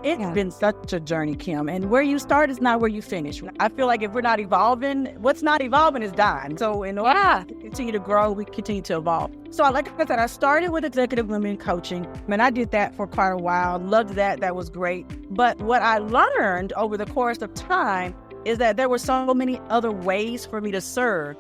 It's been such a journey, Kim. And where you start is not where you finish. I feel like if we're not evolving, what's not evolving is dying. So in order to continue to grow, we continue to evolve. So like I said, I started with executive women coaching. And I did that for quite a while. Loved that. That was great. But what I learned over the course of time is that there were so many other ways for me to serve.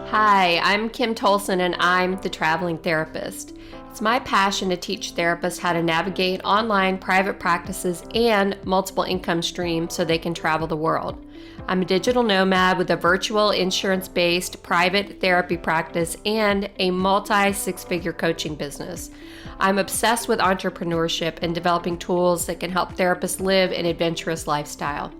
Hi, I'm Kim Tolson, and I'm the traveling therapist. It's my passion to teach therapists how to navigate online private practices and multiple income streams so they can travel the world. I'm a digital nomad with a virtual insurance-based private therapy practice and a multi-six-figure coaching business. I'm obsessed with entrepreneurship and developing tools that can help therapists live an adventurous lifestyle.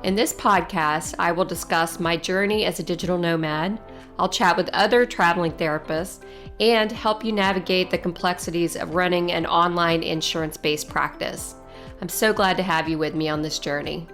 In this podcast, I will discuss my journey as a digital nomad. I'll chat with other traveling therapists and help you navigate the complexities of running an online insurance-based practice. I'm so glad to have you with me on this journey.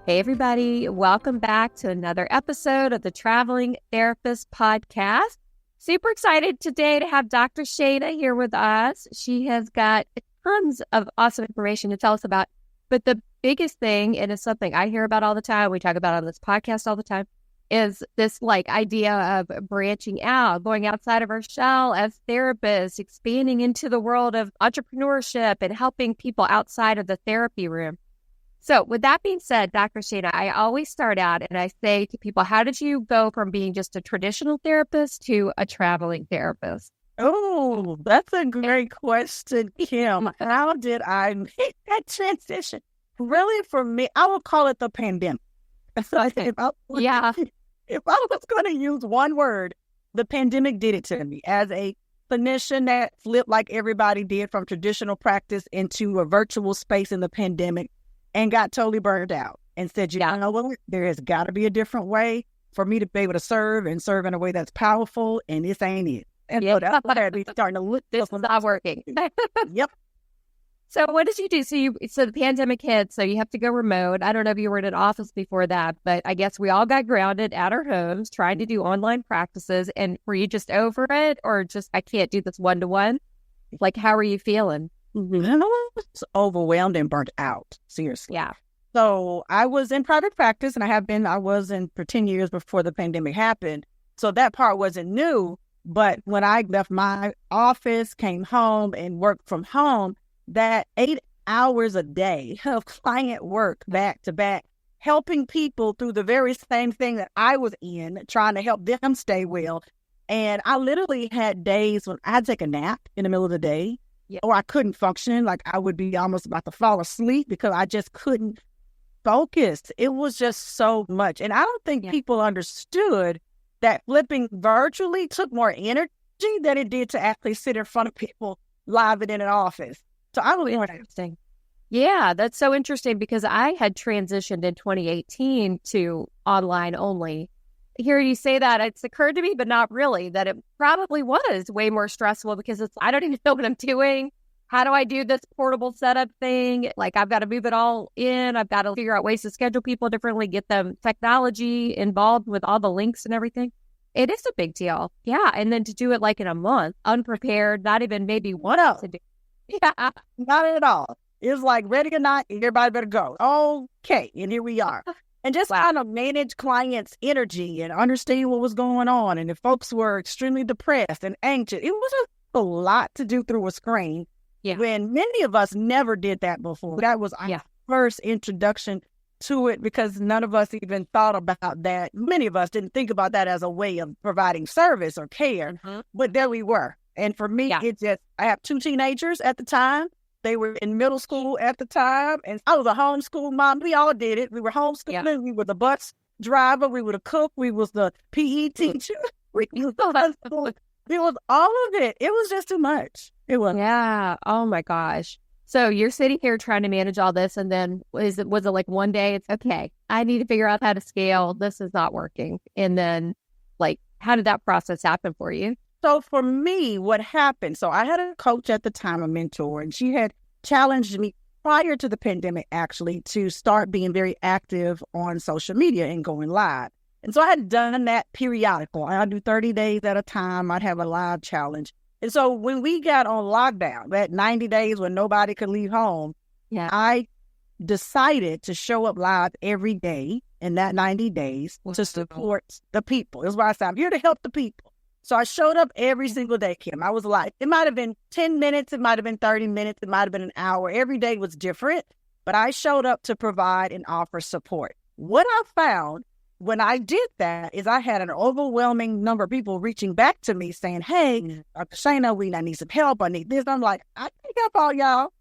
Hey everybody, welcome back to another episode of the Traveling Therapist Podcast. Super excited today to have Dr. Shana here with us. She has got tons of awesome information to tell us about, but the biggest thing, and it's something I hear about all the time, we talk about on this podcast all the time, is this idea of branching out, going outside of our shell as therapists, expanding into the world of entrepreneurship and helping people outside of the therapy room. So with that being said, Dr. Shana, I always start out and I say to people, how did you go from being just a traditional therapist to a traveling therapist? Oh, that's a great question, Kim. How did I make that transition? Really, for me, I would call it the pandemic. So if I was going to use one word, the pandemic did it to me. As a clinician that flipped like everybody did from traditional practice into a virtual space in the pandemic and got totally burned out and said, you know what, there has got to be a different way for me to be able to serve and serve in a way that's powerful, and this ain't it. And so that's what I'd be starting to look. This is not working. Yep. So what did you do? So the pandemic hit, so you have to go remote. I don't know if you were in an office before that, but I guess we all got grounded at our homes trying to do online practices. And were you just over it, or just, I can't do this one-to-one? How are you feeling? I was overwhelmed and burnt out. Seriously. Yeah. So I was in private practice, and I was in for 10 years before the pandemic happened. So that part wasn't new. But when I left my office, came home and worked from home, that 8 hours a day of client work back to back, helping people through the very same thing that I was in, trying to help them stay well. And I literally had days when I'd take a nap in the middle of the day, or I couldn't function. I would be almost about to fall asleep because I just couldn't focus. It was just so much. And I don't think people understood that flipping virtually took more energy than it did to actually sit in front of people live and in an office. So I was interesting. Yeah, that's so interesting because I had transitioned in 2018 to online only. Hearing you say that, it's occurred to me, but not really, that it probably was way more stressful because I don't even know what I'm doing. How do I do this portable setup thing? I've got to move it all in. I've got to figure out ways to schedule people differently, get them technology involved with all the links and everything. It is a big deal. Yeah. And then to do it in a month, unprepared, not even maybe one else to do. Yeah, not at all. It's ready or not, everybody better go. Okay, and here we are. And just kind of manage clients' energy and understand what was going on. And if folks were extremely depressed and anxious, it was a lot to do through a screen. Yeah. When many of us never did that before. That was our first introduction to it because none of us even thought about that. Many of us didn't think about that as a way of providing service or care, but there we were. And for me, I have 2 teenagers at the time. They were in middle school at the time. And I was a homeschool mom. We all did it. We were homeschooling. Yeah. We were the bus driver. We were the cook. We was the PE teacher. It was all of it. It was just too much. It was. Yeah. Oh, my gosh. So you're sitting here trying to manage all this. And then was it one day, it's okay, I need to figure out how to scale. This is not working. And then how did that process happen for you? So for me, what happened, so I had a coach at the time, a mentor, and she had challenged me prior to the pandemic, actually, to start being very active on social media and going live. And so I had done that periodically. I'd do 30 days at a time. I'd have a live challenge. And so when we got on lockdown, that 90 days when nobody could leave home, I decided to show up live every day in that 90 days to support the people. That's why I said, I'm here to help the people. So I showed up every single day, Kim. I was live. It might have been 10 minutes. It might have been 30 minutes. It might have been an hour. Every day was different, but I showed up to provide and offer support. What I found when I did that is I had an overwhelming number of people reaching back to me saying, hey, Dr. Shana, I need some help. I need this. I'm like, I can help all y'all.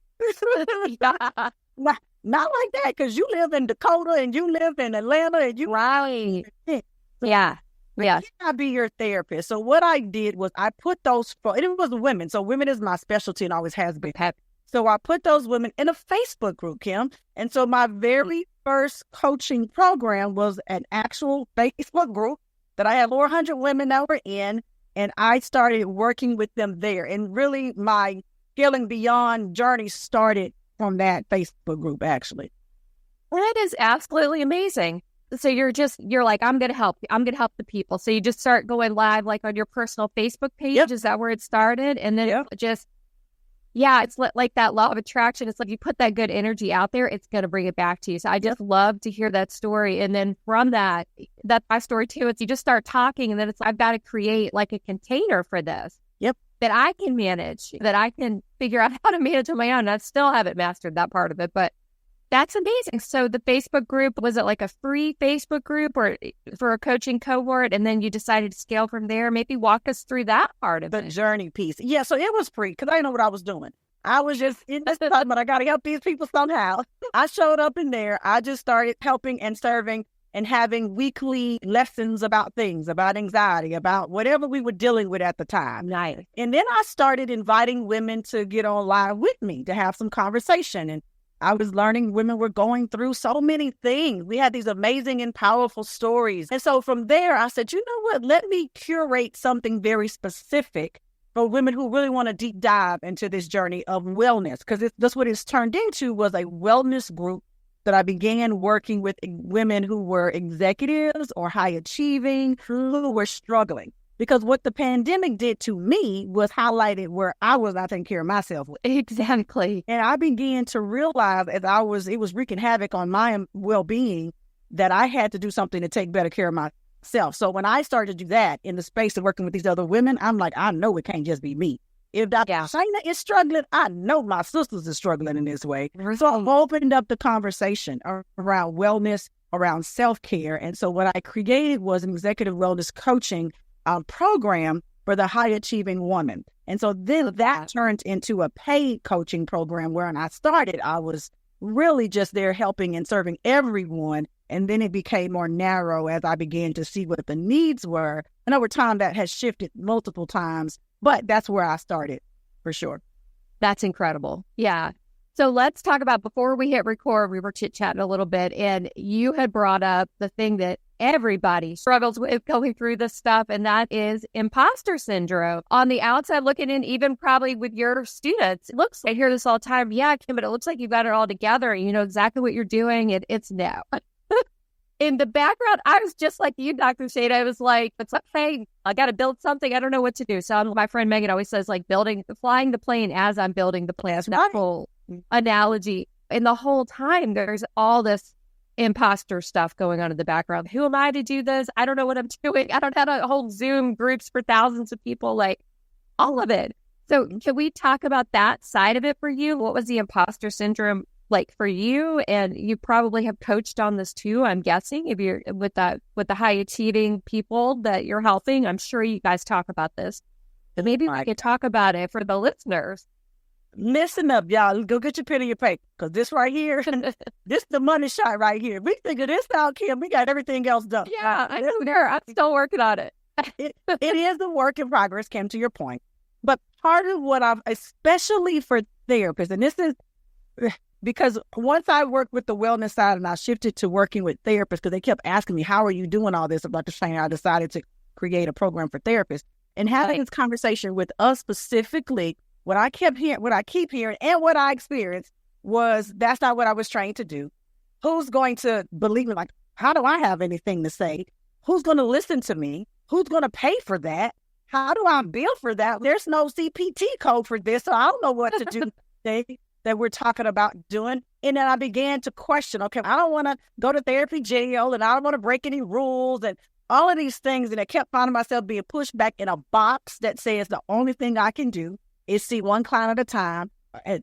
Not like that, because you live in Dakota and you live in Atlanta and you... Right. Yeah. Can I be your therapist? So what I did was I put those... It was women. So women is my specialty and always has been. So I put those women in a Facebook group, Kim. And so my very first coaching program was an actual Facebook group that I had 400 women that were in, and I started working with them there. And really my Healing Beyond journey started from that Facebook group, actually. That is absolutely amazing. So you're like, I'm going to help. I'm going to help the people. So you just start going live, like on your personal Facebook page. Yep. Is that where it started? And then it's like that law of attraction. It's like you put that good energy out there, it's going to bring it back to you. So I just love to hear that story. And then from that's my story too. It's you just start talking, and then it's, I've got to create like a container for this. Yep. That I can manage, that I can figure out how to manage on my own. I still haven't mastered that part of it, but that's amazing. So the Facebook group, was it like a free Facebook group or for a coaching cohort? And then you decided to scale from there. Maybe walk us through that part of the it. journey piece. Yeah, so it was free because I didn't know what I was doing. I was just in this time, but I got to help these people somehow. I showed up in there. I just started helping and serving and having weekly lessons about things, about anxiety, about whatever we were dealing with at the time. Nice. And then I started inviting women to get on live with me to have some conversation. And I was learning women were going through so many things. We had these amazing and powerful stories. And so from there, I said, you know what? Let me curate something very specific for women who really want to deep dive into this journey of wellness, because that's what it's turned into, was a wellness group that I began working with women who were executives or high achieving, who were struggling. Because what the pandemic did to me was highlighted where I was not taking care of myself. Exactly. And I began to realize as it was wreaking havoc on my well-being, that I had to do something to take better care of myself. So when I started to do that in the space of working with these other women, I'm like, I know it can't just be me. If Dr. Shana is struggling, I know my sisters are struggling in this way. So I've opened up the conversation around wellness, around self-care. And so what I created was an executive wellness coaching program for the high achieving woman. And so then that turned into a paid coaching program where when I started, I was really just there helping and serving everyone. And then it became more narrow as I began to see what the needs were. And over time that has shifted multiple times, but that's where I started for sure. That's incredible. Yeah. So let's talk about, before we hit record, we were chit-chatting a little bit, and you had brought up the thing that everybody struggles with going through this stuff, and that is imposter syndrome. On the outside looking in, even probably with your students, it looks, I hear this all the time, yeah, Kim, but it looks like you've got it all together. You know exactly what you're doing. It's no. In the background, I was just like you, Dr. Shana. I was like, it's like, hey, I got to build something. I don't know what to do. So my friend Megan always says, like, flying the plane as I'm building the plane. That whole analogy. And the whole time, there's all this imposter stuff going on in the background. Who am I to do this? I don't know what I'm doing. I don't have a whole Zoom groups for thousands of people, like all of it. So can we talk about that side of it for you? What was the imposter syndrome like for you? And you probably have coached on this too, I'm guessing, if you're with the high achieving people that you're helping. I'm sure you guys talk about this, but maybe we could talk about it for the listeners. Listen up, y'all. Go get your pen and your paper, because this right here, this the money shot right here. We figure this out, Kim. We got everything else done. Yeah, I know there. I'm still working on it. It is a work in progress, Kim, to your point. But part of what especially for therapists, and this is because once I worked with the wellness side and I shifted to working with therapists, because they kept asking me, how are you doing all this? About the Shana, I decided to create a program for therapists. And having this conversation with us specifically, what I keep hearing and what I experienced was, that's not what I was trained to do. Who's going to believe me? Like, how do I have anything to say? Who's going to listen to me? Who's going to pay for that? how do I bill for that? There's no CPT code for this, so I don't know what to do today that we're talking about doing. And then I began to question, okay, I don't want to go to therapy jail, and I don't want to break any rules and all of these things. And I kept finding myself being pushed back in a box that says the only thing I can do is see one client at a time,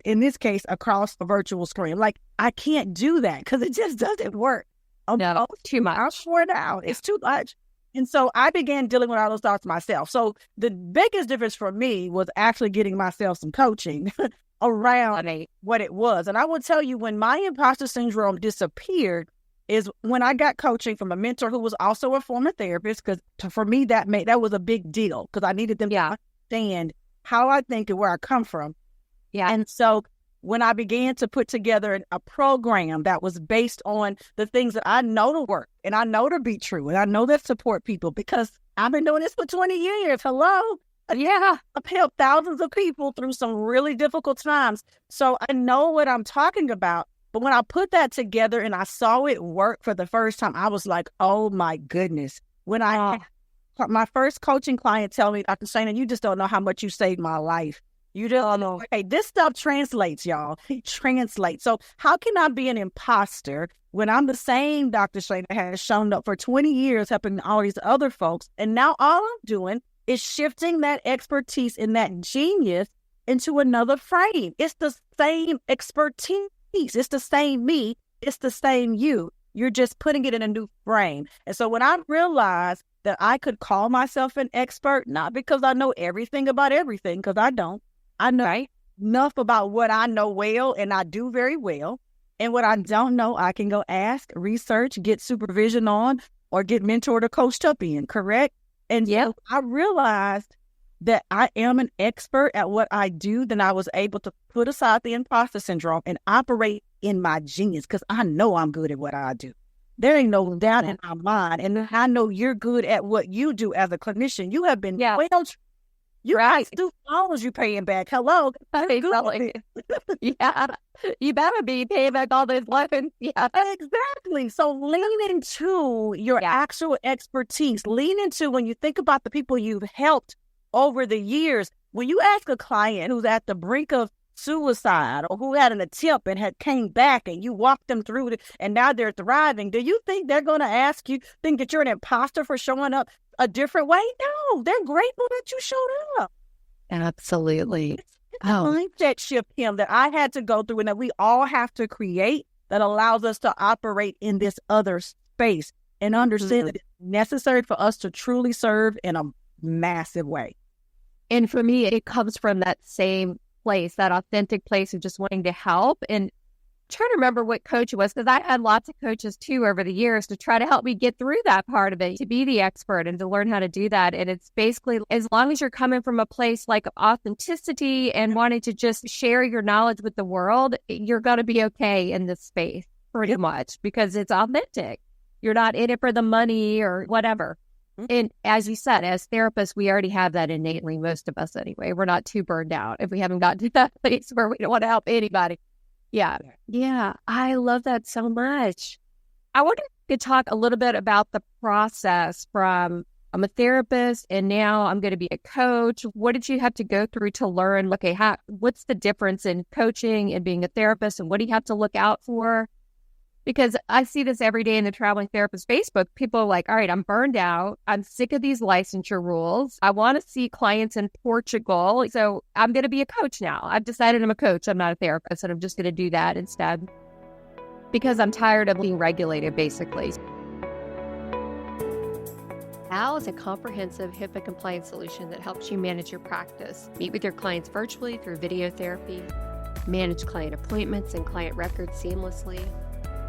in this case, across a virtual screen. Like, I can't do that because it just doesn't work. No, too much. I'm sworn out. It's too much. And so I began dealing with all those thoughts myself. So the biggest difference for me was actually getting myself some coaching around what it was. And I will tell you, when my imposter syndrome disappeared is when I got coaching from a mentor who was also a former therapist, because for me, that was a big deal because I needed them to understand how I think and where I come from. Yeah. And so when I began to put together a program that was based on the things that I know to work and I know to be true and I know that support people, because I've been doing this for 20 years. Hello. Yeah. I've helped thousands of people through some really difficult times. So I know what I'm talking about. But when I put that together and I saw it work for the first time, I was like, oh my goodness. When I had my first coaching client tell me, Dr. Shana, you just don't know how much you saved my life. You don't know. Okay, this stuff translates, y'all. It translates. So how can I be an imposter when I'm the same Dr. Shana that has shown up for 20 years helping all these other folks? And now all I'm doing is shifting that expertise and that genius into another frame. It's the same expertise. It's the same me. It's the same you. You're just putting it in a new frame. And so when I realized that I could call myself an expert, not because I know everything about everything, because I don't. I know enough about what I know well, and I do very well. And what I don't know, I can go ask, research, get supervision on, or get mentored or coached up in, correct? And so I realized that I am an expert at what I do. Then I was able to put aside the imposter syndrome and operate in my genius, because I know I'm good at what I do. There ain't no doubt in my mind. And I know you're good at what you do as a clinician. You have been well. You guys do dollars you paying back. Hello. Yeah. You better be paying back all those lessons. Yeah. Exactly. So lean into your actual expertise. Lean into, when you think about the people you've helped over the years, when you ask a client who's at the brink of suicide or who had an attempt and had came back and you walked them through it and now they're thriving, do you think they're going to think that you're an imposter for showing up a different way? No, they're grateful that you showed up. Absolutely. It's a mindset shift, Kim, that I had to go through and that we all have to create, that allows us to operate in this other space and understand that it's necessary for us to truly serve in a massive way. And for me, it comes from that same place, that authentic place of just wanting to help. And trying to remember what coach it was, because I had lots of coaches too over the years to try to help me get through that part of it, to be the expert and to learn how to do that. And it's basically, as long as you're coming from a place like authenticity and wanting to just share your knowledge with the world, you're going to be okay in this space pretty much, because it's authentic. You're not in it for the money or whatever. And as you said, as therapists, we already have that innately, most of us anyway. We're not too burned out if we haven't gotten to that place where we don't want to help anybody. Yeah. I love that so much. I wonder if you could talk a little bit about the process from I'm a therapist and now I'm going to be a coach. What did you have to go through to learn, okay, what's the difference in coaching and being a therapist, and what do you have to look out for? Because I see this every day in the Traveling Therapist Facebook. People are like, all right, I'm burned out. I'm sick of these licensure rules. I want to see clients in Portugal. So I'm going to be a coach now. I've decided I'm a coach. I'm not a therapist, and I'm just going to do that instead because I'm tired of being regulated, basically. OWL is a comprehensive HIPAA compliance solution that helps you manage your practice, meet with your clients virtually through video therapy, manage client appointments and client records seamlessly,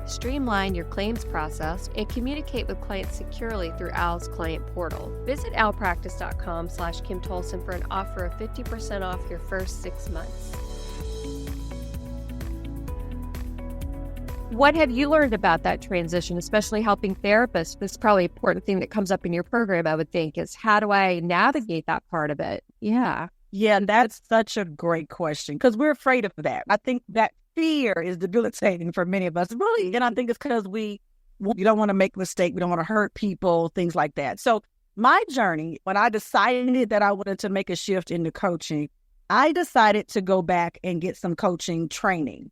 streamline your claims process, and communicate with clients securely through OWL's client portal. Visit owlpractice.com/Kim Tolson for an offer of 50% off your first 6 months. What have you learned about that transition, especially helping therapists? This is probably an important thing that comes up in your program, I would think, is how do I navigate that part of it? Yeah, and that's such a great question, because we're afraid of that. I think that fear is debilitating for many of us, really. And I think it's because we don't want to make mistakes. We don't want to hurt people, things like that. So my journey, when I decided that I wanted to make a shift into coaching, I decided to go back and get some coaching training.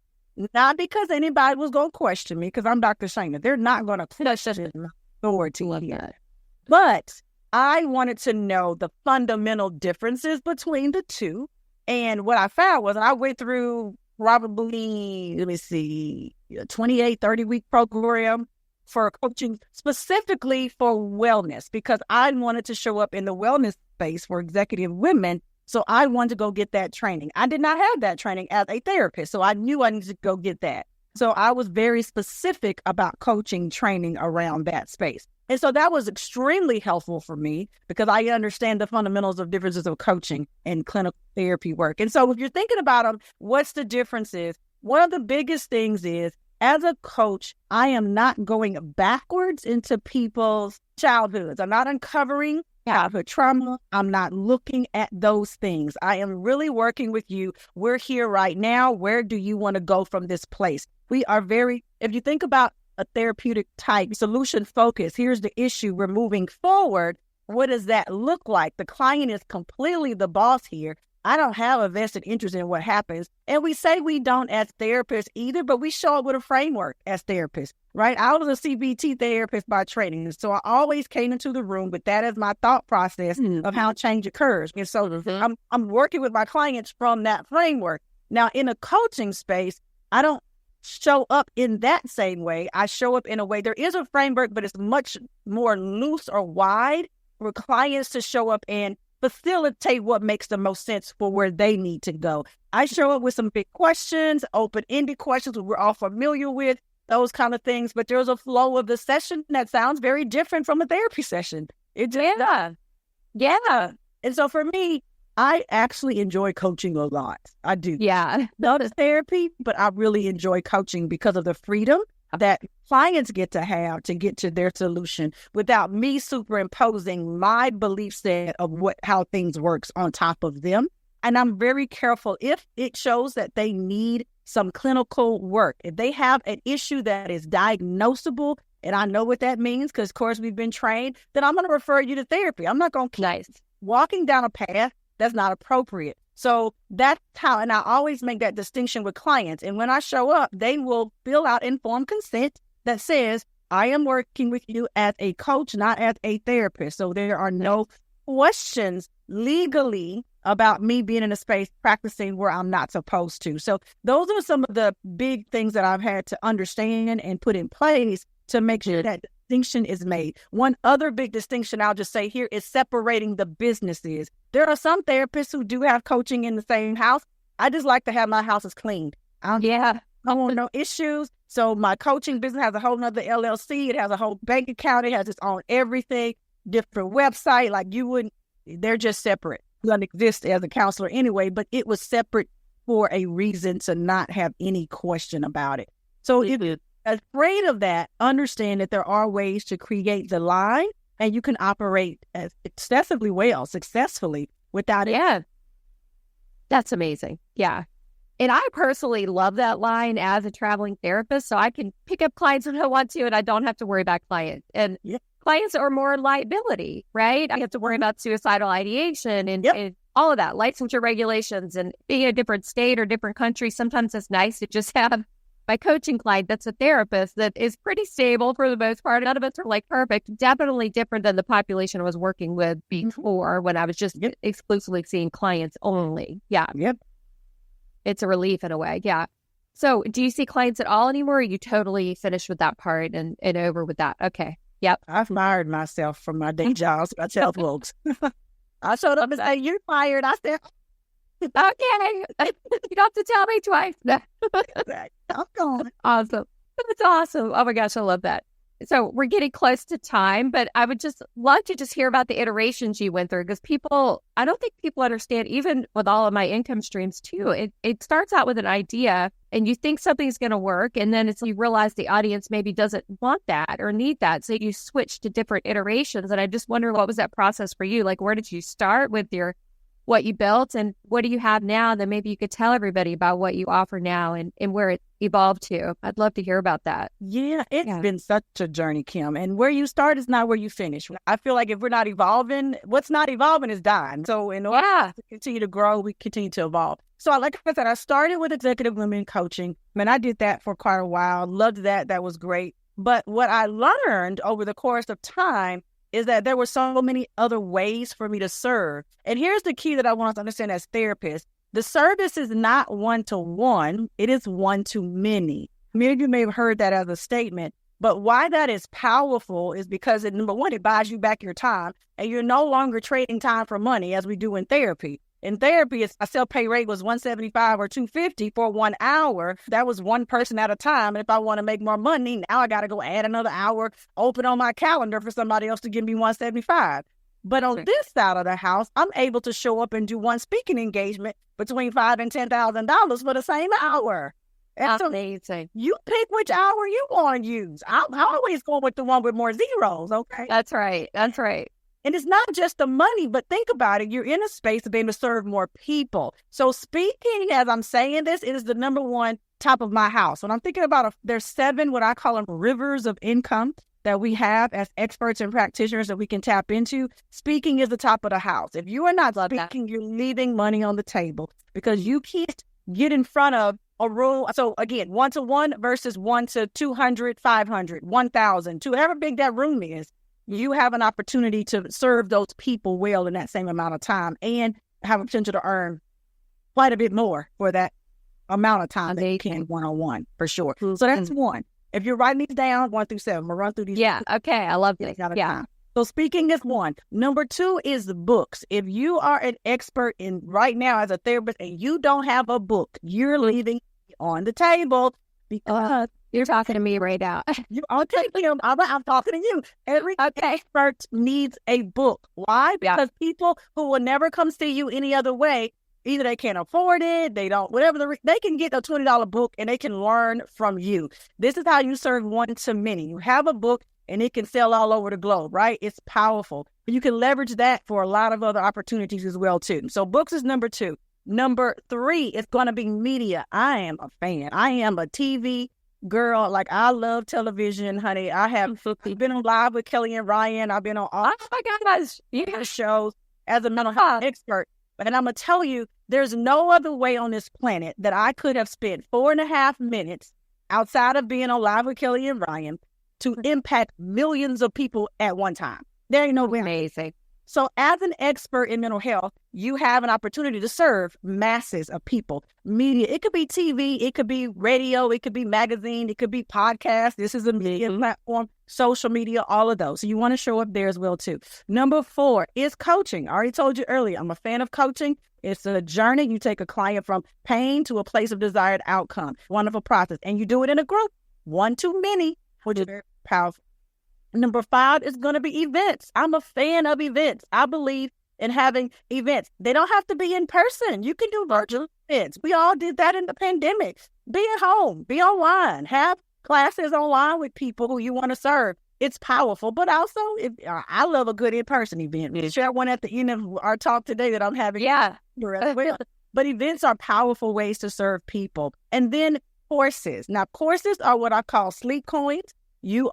Not because anybody was going to question me, because I'm Dr. Shana. They're not going to question my authority here. But I wanted to know the fundamental differences between the two. And what I found was, and I went through probably, 28, 30-week program for coaching specifically for wellness, because I wanted to show up in the wellness space for executive women. So I wanted to go get that training. I did not have that training as a therapist, so I knew I needed to go get that. So I was very specific about coaching training around that space. And so that was extremely helpful for me because I understand the fundamentals of differences of coaching and clinical therapy work. And so if you're thinking about them, what's the differences? One of the biggest things is, as a coach, I am not going backwards into people's childhoods. I'm not uncovering childhood trauma. I'm not looking at those things. I am really working with you. We're here right now. Where do you want to go from this place? We are if you think about a therapeutic type solution focus, here's the issue. We're moving forward. What does that look like? The client is completely the boss here. I don't have a vested interest in what happens. And we say we don't as therapists either, but we show up with a framework as therapists, right? I was a CBT therapist by training. So I always came into the room with that as my thought process of how change occurs. And so I'm working with my clients from that framework. Now, in a coaching space, I don't show up in that same way. I show up in a way, there is a framework, but it's much more loose or wide for clients to show up and facilitate what makes the most sense for where they need to go. I show up with some big questions, open-ended questions we're all familiar with, those kind of things, but there's a flow of the session that sounds very different from a therapy session. It just does. Yeah. And so for me, I actually enjoy coaching a lot. I do. Yeah. Not as therapy, but I really enjoy coaching because of the freedom that clients get to get to their solution without me superimposing my belief set of how things works on top of them. And I'm very careful if it shows that they need some clinical work. If they have an issue that is diagnosable, and I know what that means because, of course, we've been trained, then I'm going to refer you to therapy. I'm not going to keep walking down a path that's not appropriate. So that's how, and I always make that distinction with clients. And when I show up, they will fill out informed consent that says, I am working with you as a coach, not as a therapist. So there are no questions legally about me being in a space practicing where I'm not supposed to. So those are some of the big things that I've had to understand and put in place to make sure that distinction is made. One other big distinction I'll just say here is separating the businesses. There are some therapists who do have coaching in the same house. I just like to have my houses cleaned. I don't want no issues. So my coaching business has a whole nother LLC. It has a whole bank account. It has its own everything, different website. They're just separate. It doesn't exist as a counselor anyway, but it was separate for a reason to not have any question about it. So if you're afraid of that, understand that there are ways to create the line and you can operate excessively well, successfully without it. Yeah. That's amazing. Yeah. And I personally love that line as a traveling therapist, so I can pick up clients when I want to, and I don't have to worry about clients. And clients are more liability, right? I have to worry about suicidal ideation and all of that, licensure regulations, and being in a different state or different country. Sometimes it's nice to just have my coaching client that's a therapist that is pretty stable for the most part. None of us are like perfect, definitely different than the population I was working with before when I was just exclusively seeing clients only. Yeah. Yep. It's a relief in a way. Yeah. So do you see clients at all anymore? Or are you totally finished with that part and over with that? Okay. Yep. I fired myself from my day jobs. I tell folks. I showed up and said, you're fired. I said, okay. You don't have to tell me twice. I'm gone. Awesome. That's awesome. Oh my gosh, I love that. So we're getting close to time, but I would just love to just hear about the iterations you went through, because I don't think people understand, even with all of my income streams too, it starts out with an idea and you think something's going to work, and then you realize the audience maybe doesn't want that or need that. So you switch to different iterations. And I just wonder, what was that process for you? Like, where did you start with your what you built and what do you have now, then maybe you could tell everybody about what you offer now and where it evolved to. I'd love to hear about that. Yeah, it's been such a journey, Kim. And where you start is not where you finish. I feel like if we're not evolving, what's not evolving is dying. So in order to continue to grow, we continue to evolve. So like I said, I started with executive women coaching. I did that for quite a while. Loved that. That was great. But what I learned over the course of time is that there were so many other ways for me to serve. And here's the key that I want us to understand as therapists. The service is not one-to-one. It is one-to-many. Many of you may have heard that as a statement, but why that is powerful is because, number one, it buys you back your time, and you're no longer trading time for money as we do in therapy. In therapy, a self-pay rate was $175 or $250 for 1 hour. That was one person at a time. And if I want to make more money, now I got to go add another hour, open on my calendar for somebody else to give me $175. But on this side of the house, I'm able to show up and do one speaking engagement between $5,000 and $10,000 for the same hour. That's amazing. You pick which hour you want to use. I'm always going with the one with more zeros, okay? That's right. That's right. And it's not just the money, but think about it. You're in a space of being able to serve more people. So speaking, as I'm saying this, it is the number one top of my house. When I'm thinking about there's 7, what I call them, rivers of income that we have as experts and practitioners that we can tap into. Speaking is the top of the house. If you are not speaking, you're leaving money on the table because you can't get in front of a room. So again, 1-to-1 versus 1 to 200, 500, 1,000, to however big that room is. You have an opportunity to serve those people well in that same amount of time and have a potential to earn quite a bit more for that amount of time that you can one-on-one, for sure. So that's one. If you're writing these down, 1 through 7, we'll run through these. Yeah, okay, I love this. Yeah. So speaking is one. Number 2 is the books. If you are an expert in right now as a therapist and you don't have a book, you're leaving on the table because you're talking to me right now. I'm talking to you. Every expert needs a book. Why? Because people who will never come see you any other way, either they can't afford it, they don't, whatever, they can get a $20 book and they can learn from you. This is how you serve one to many. You have a book and it can sell all over the globe, right? It's powerful. You can leverage that for a lot of other opportunities as well, too. So books is number 2. Number 3 is going to be media. I am a fan. I am a TV girl. Like, I love television, honey. I have been on Live with Kelly and Ryan. I've been on all shows as a mental health expert. And I'm going to tell you, there's no other way on this planet that I could have spent 4.5 minutes outside of being on Live with Kelly and Ryan to impact millions of people at one time. There ain't no way. Amazing. So as an expert in mental health, you have an opportunity to serve masses of people. Media, it could be TV, it could be radio, it could be magazine, it could be podcast. This is a media platform, social media, all of those. So you want to show up there as well, too. Number 4 is coaching. I already told you earlier, I'm a fan of coaching. It's a journey. You take a client from pain to a place of desired outcome. Wonderful process. And you do it in a group, 1 to many, which is very powerful. Number 5 is going to be events. I'm a fan of events. I believe in having events. They don't have to be in person. You can do virtual events. We all did that in the pandemic. Be at home, be online, have classes online with people who you want to serve. It's powerful, but also I love a good in-person event. We'll share one at the end of our talk today that I'm having. Yeah. As well. But events are powerful ways to serve people. And then courses. Now, courses are what I call sleep coins. You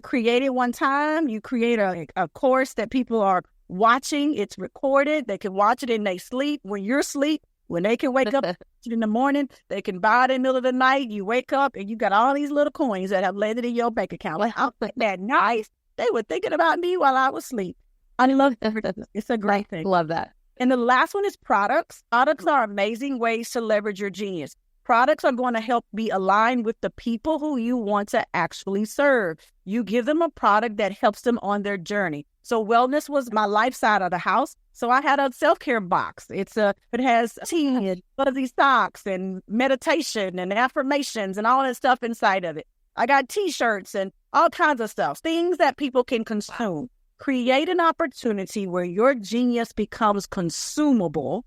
create it one time. You create a course that people are watching. It's recorded. They can watch it in their sleep. When you're asleep, when they can wake up in the morning, they can buy it in the middle of the night. You wake up and you got all these little coins that have landed in your bank account. Like, oh, that nice. They were thinking about me while I was asleep. I love that. It's a great thing. Love that. And the last one is products. Products are amazing ways to leverage your genius. Products are going to help be aligned with the people who you want to actually serve. You give them a product that helps them on their journey. So wellness was my life side of the house. So I had a self-care box. It has tea and fuzzy socks and meditation and affirmations and all that stuff inside of it. I got t-shirts and all kinds of stuff, things that people can consume. Create an opportunity where your genius becomes consumable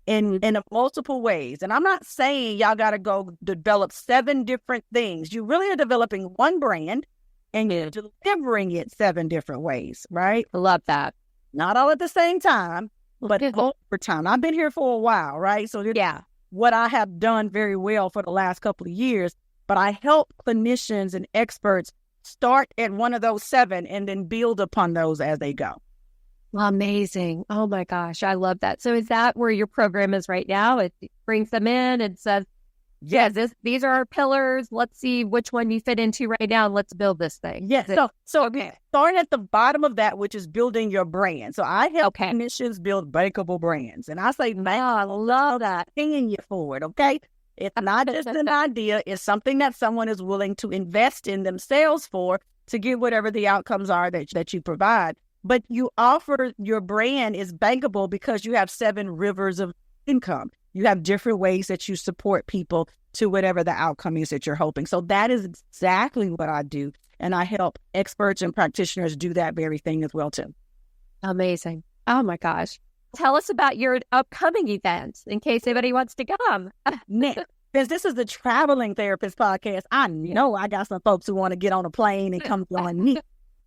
in multiple ways. And I'm not saying y'all got to go develop 7 different things. You really are developing one brand and you're delivering it 7 different ways, right? I love that. Not all at the same time, but over time. I've been here for a while, right? So Yeah. what I have done very well for the last couple of years, but I help clinicians and experts start at one of those 7 and then build upon those as they go. Amazing. Oh my gosh. I love that. So is that where your program is right now? It brings them in and says, yes, these are our pillars. Let's see which one you fit into right now. And let's build this thing. Yes. So starting at the bottom of that, which is building your brand. So I help clinicians build bankable brands. And I say, man, I love that. Paying you for it. Okay. It's not just an idea. It's something that someone is willing to invest in themselves for to get whatever the outcomes are that you provide. But you offer your brand is bankable because you have 7 rivers of income. You have different ways that you support people to whatever the outcome is that you're hoping. So that is exactly what I do. And I help experts and practitioners do that very thing as well, too. Amazing. Oh, my gosh. Tell us about your upcoming events in case anybody wants to come. Now, because this is the Traveling Therapist podcast, I know I got some folks who want to get on a plane and come join me.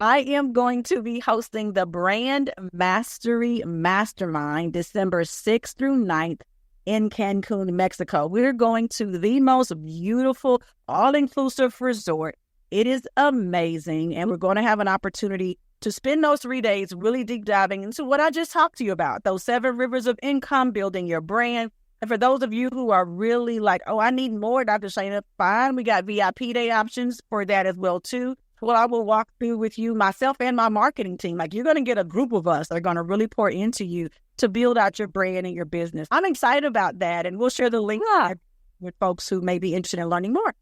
I am going to be hosting the Brand Mastery Mastermind December 6th through 9th in Cancun, Mexico. We're going to the most beautiful, all-inclusive resort. It is amazing. And we're going to have an opportunity to spend those 3 days really deep diving into what I just talked to you about, those 7 rivers of income, building your brand. And for those of you who are really like, oh, I need more, Dr. Shana, fine. We got VIP day options for that as well, too. Well, I will walk through with you, myself and my marketing team. Like, you're going to get a group of us that are going to really pour into you to build out your brand and your business. I'm excited about that. And we'll share the link with folks who may be interested in learning more.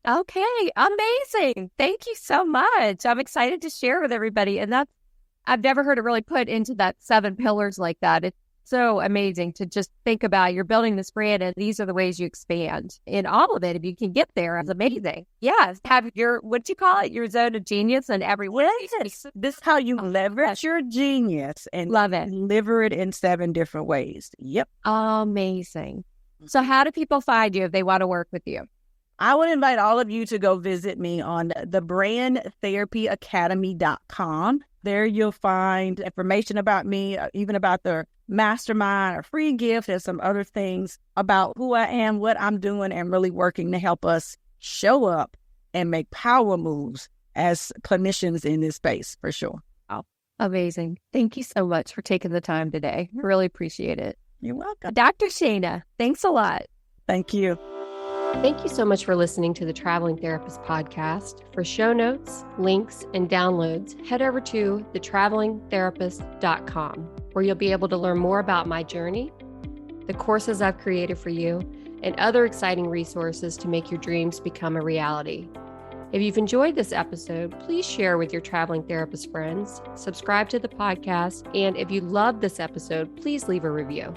Okay. Amazing. Thank you so much. I'm excited to share with everybody. And I've never heard it really put into that 7 pillars like that. It's so amazing to just think about you're building this brand and these are the ways you expand in all of it. If you can get there, it's amazing. Yes. Have your, what do you call it? Your zone of genius in every way. Yes. This is how you leverage your genius and love it. Deliver it in 7 different ways. Yep. Amazing. So how do people find you if they want to work with you? I would invite all of you to go visit me on thebrandtherapyacademy.com. There you'll find information about me, even about the mastermind, a free gift, and some other things about who I am, what I'm doing, and really working to help us show up and make power moves as clinicians in this space, for sure. Oh, amazing. Thank you so much for taking the time today. I really appreciate it. You're welcome. Dr. Shana, thanks a lot. Thank you. Thank you so much for listening to the Traveling Therapist podcast. For show notes, links, and downloads, head over to thetravelingtherapist.com, where you'll be able to learn more about my journey, the courses I've created for you, and other exciting resources to make your dreams become a reality. If you've enjoyed this episode, please share with your traveling therapist friends, subscribe to the podcast, and if you love this episode, please leave a review.